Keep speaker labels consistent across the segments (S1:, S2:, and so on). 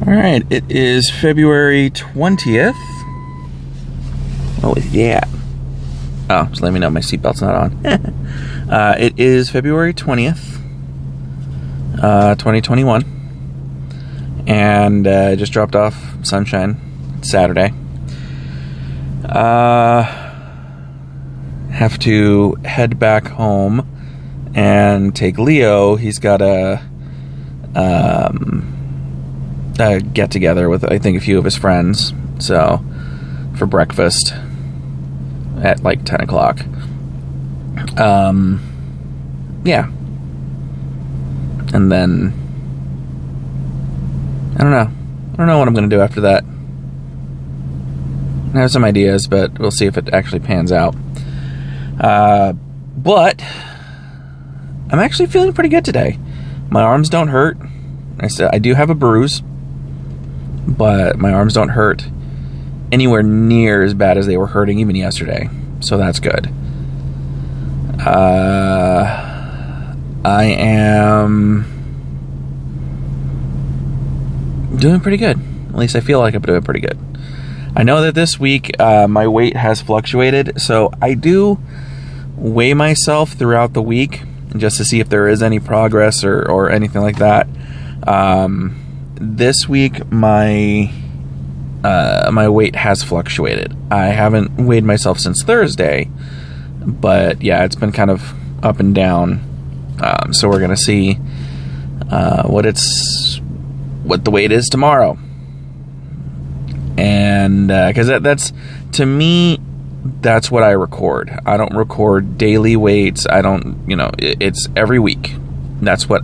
S1: Alright, it is February 20th. Oh, yeah. Oh, just let me know my seatbelt's not on. It is February 20th, 2021. And I just dropped off Sunshine Saturday. Have to head back home and take Leo. He's got a get together with, I think, a few of his friends. So, for breakfast at like 10 o'clock. Yeah. And then, I don't know what I'm going to do after that. I have some ideas, but we'll see if it actually pans out. But I'm actually feeling pretty good today. My arms don't hurt. I do have a bruise, but my arms don't hurt anywhere near as bad as they were hurting even yesterday. So that's good. I am doing pretty good. At least I feel like I'm doing pretty good. I know that this week my weight has fluctuated, so I do weigh myself throughout the week just to see if there is any progress or anything like that. This week my weight has fluctuated. I haven't weighed myself since Thursday, but yeah, it's been kind of up and down. So we're gonna see what the weight is tomorrow. And because that's, to me, that's what I record. I don't record daily weights. I don't, it's every week. That's how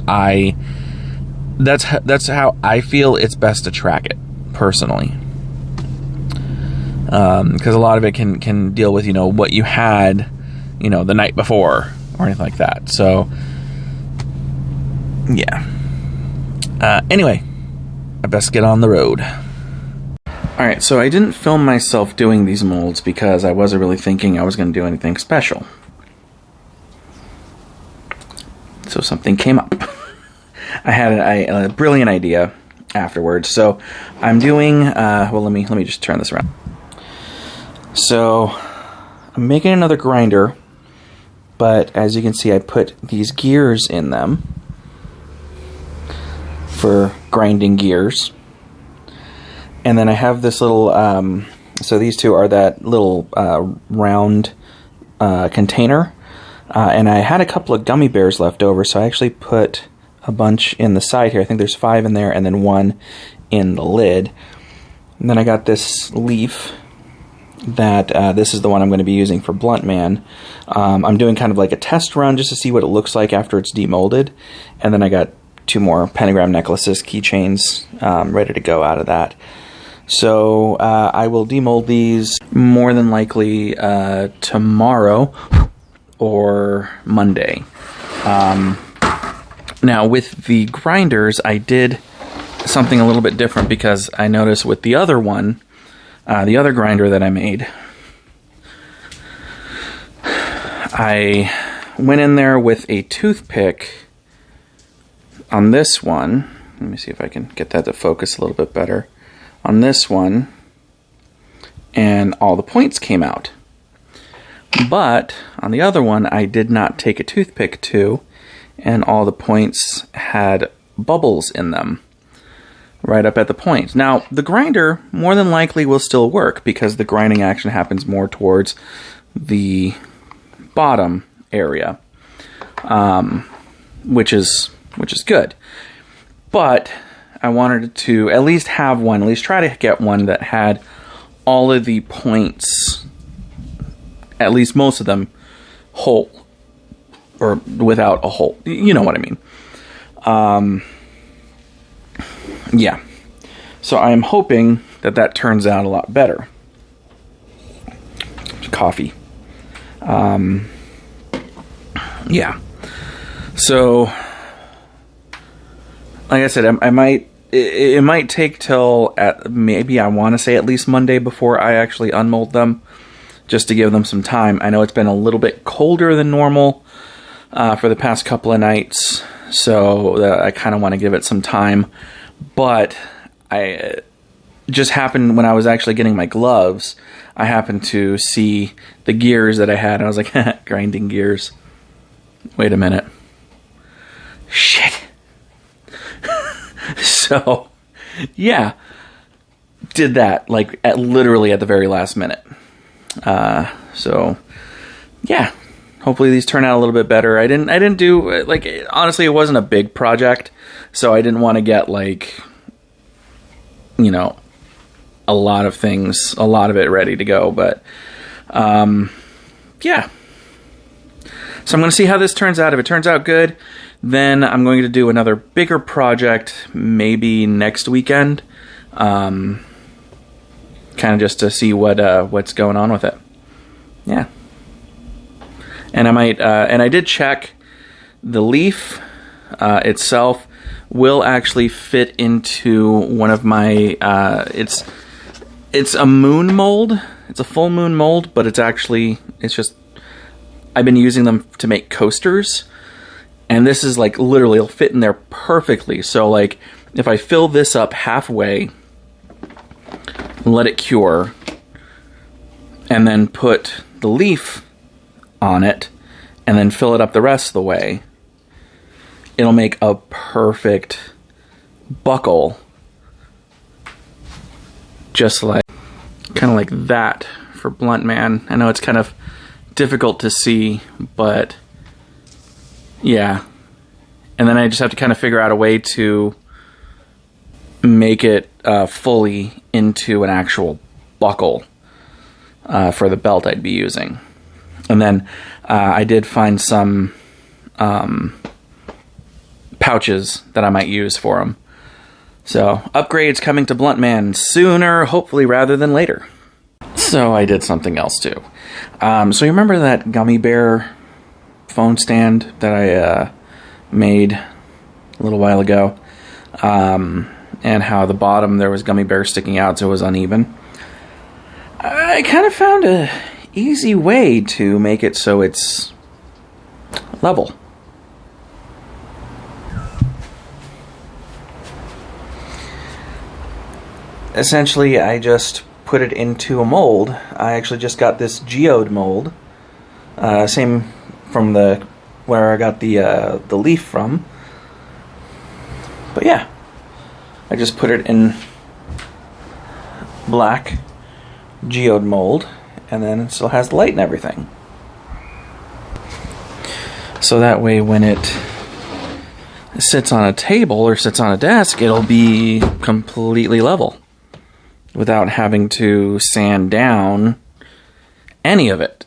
S1: I feel it's best to track it personally. Because a lot of it can deal with, what you had, the night before or anything like that. So, yeah. Anyway, I best get on the road. Alright, so I didn't film myself doing these molds because I wasn't really thinking I was going to do anything special. So something came up. I had a brilliant idea afterwards. So I'm doing, well, let me just turn this around. So I'm making another grinder, but as you can see, I put these gears in them for grinding gears. And then I have this little, so these two are that little round container. And I had a couple of gummy bears left over, so I actually put a bunch in the side here. I think there's 5 in there, and then 1 in the lid. And then I got this leaf that, this is the one I'm going to be using for Blunt Man. I'm doing kind of like a test run just to see what it looks like after it's demolded. And then I got 2 more pentagram necklaces, keychains, ready to go out of that. So I will demold these more than likely tomorrow or Monday. Now with the grinders, I did something a little bit different because I noticed with the other one, the other grinder that I made, I went in there with a toothpick on this one. Let me see if I can get that to focus a little bit better. On this one, and all the points came out. But on the other one, I did not take a toothpick to, and all the points had bubbles in them right up at the point. Now, the grinder more than likely will still work because the grinding action happens more towards the bottom area, which is good. But I wanted to at least have one, at least try to get one that had all of the points, at least most of them, whole, or without a hole. You know what I mean. Yeah. So I am hoping that turns out a lot better. Coffee. Yeah. So, like I said, I might. It might take till maybe I want to say at least Monday before I actually unmold them, just to give them some time. I know it's been a little bit colder than normal for the past couple of nights, so I kind of want to give it some time. But I just happened when I was actually getting my gloves, I happened to see the gears that I had. And I was like, grinding gears. Wait a minute. Shit. So, yeah. Did that, like, literally at the very last minute. So, yeah. Hopefully these turn out a little bit better. I didn't do, like, honestly, it wasn't a big project. So I didn't want to get, like, you know, a lot of it ready to go. But, yeah. So I'm going to see how this turns out. If it turns out good, then I'm going to do another bigger project maybe next weekend. Kind of just to see what's going on with it. Yeah. And I might, and I did check the leaf itself will actually fit into one of my, it's a moon mold. It's a full moon mold, but it's just, I've been using them to make coasters. And this is like literally, it'll fit in there perfectly. So like if I fill this up halfway, let it cure, and then put the leaf on it, and then fill it up the rest of the way, it'll make a perfect buckle, just like, kind of like that for Blunt Man. I know it's kind of difficult to see, but yeah. And then I just have to kind of figure out a way to make it fully into an actual buckle for the belt I'd be using. And then I did find some pouches that I might use for them. So upgrades coming to Blunt Man sooner, hopefully, rather than later. So I did something else too. So you remember that gummy bear phone stand that I made a little while ago? And how the bottom there was gummy bears sticking out, so it was uneven. I kind of found a easy way to make it so it's level. Essentially, I just put it into a mold. I actually just got this geode mold, same from where I got the leaf from. But yeah, I just put it in black geode mold, and then it still has the light and everything. So that way when it sits on a table or sits on a desk, it'll be completely level without having to sand down any of it.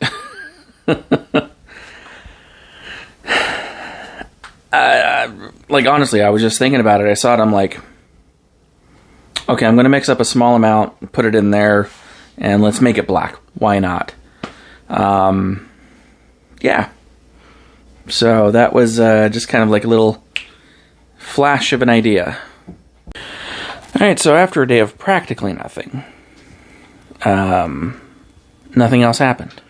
S1: Like, honestly, I was just thinking about it. I saw it, I'm like, okay, I'm going to mix up a small amount, put it in there, and let's make it black. Why not? Yeah. So that was just kind of like a little flash of an idea. Alright, so after a day of practically nothing, nothing else happened.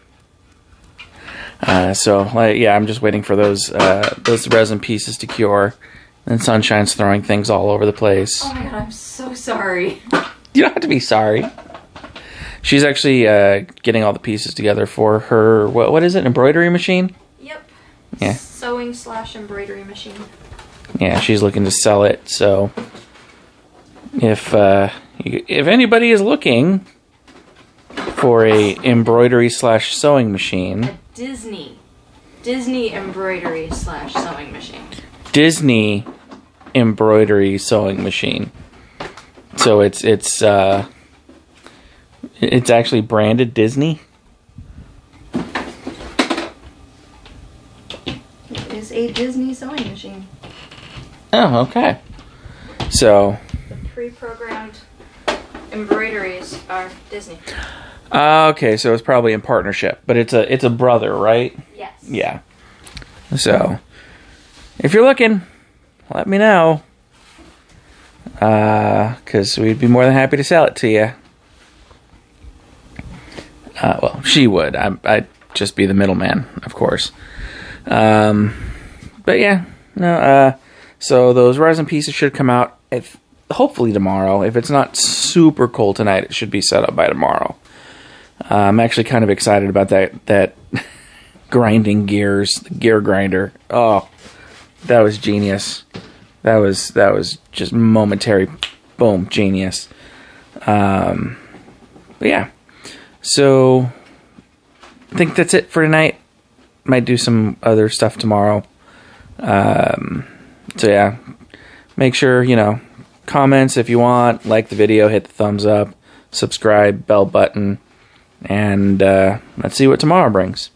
S1: Yeah, I'm just waiting for those resin pieces to cure. And Sunshine's throwing things all over the place.
S2: Oh my god, I'm so sorry.
S1: You don't have to be sorry. She's actually getting all the pieces together for her, what is it, embroidery machine?
S2: Yep.
S1: Yeah.
S2: Sewing/embroidery machine.
S1: Yeah, she's looking to sell it, so if anybody is looking for a embroidery/sewing machine,
S2: a Disney embroidery/sewing machine.
S1: Disney embroidery sewing machine. So it's actually branded Disney.
S2: It is a Disney sewing machine.
S1: Oh, okay. So
S2: The pre-programmed embroideries are Disney.
S1: Okay, so it's probably in partnership, but it's a brother, right?
S2: Yes.
S1: Yeah. So if you're looking, let me know. Because we'd be more than happy to sell it to you. Well, she would. I'd just be the middleman, of course. But yeah, no. So those resin pieces should come out. hopefully tomorrow. If it's not super cold tonight, it should be set up by tomorrow. I'm actually kind of excited about that grinding gears, the gear grinder. Oh, that was genius. That was just momentary, boom, genius. But yeah, so I think that's it for tonight. Might do some other stuff tomorrow. So yeah, make sure, comments if you want, like the video, hit the thumbs up, subscribe, bell button, and let's see what tomorrow brings.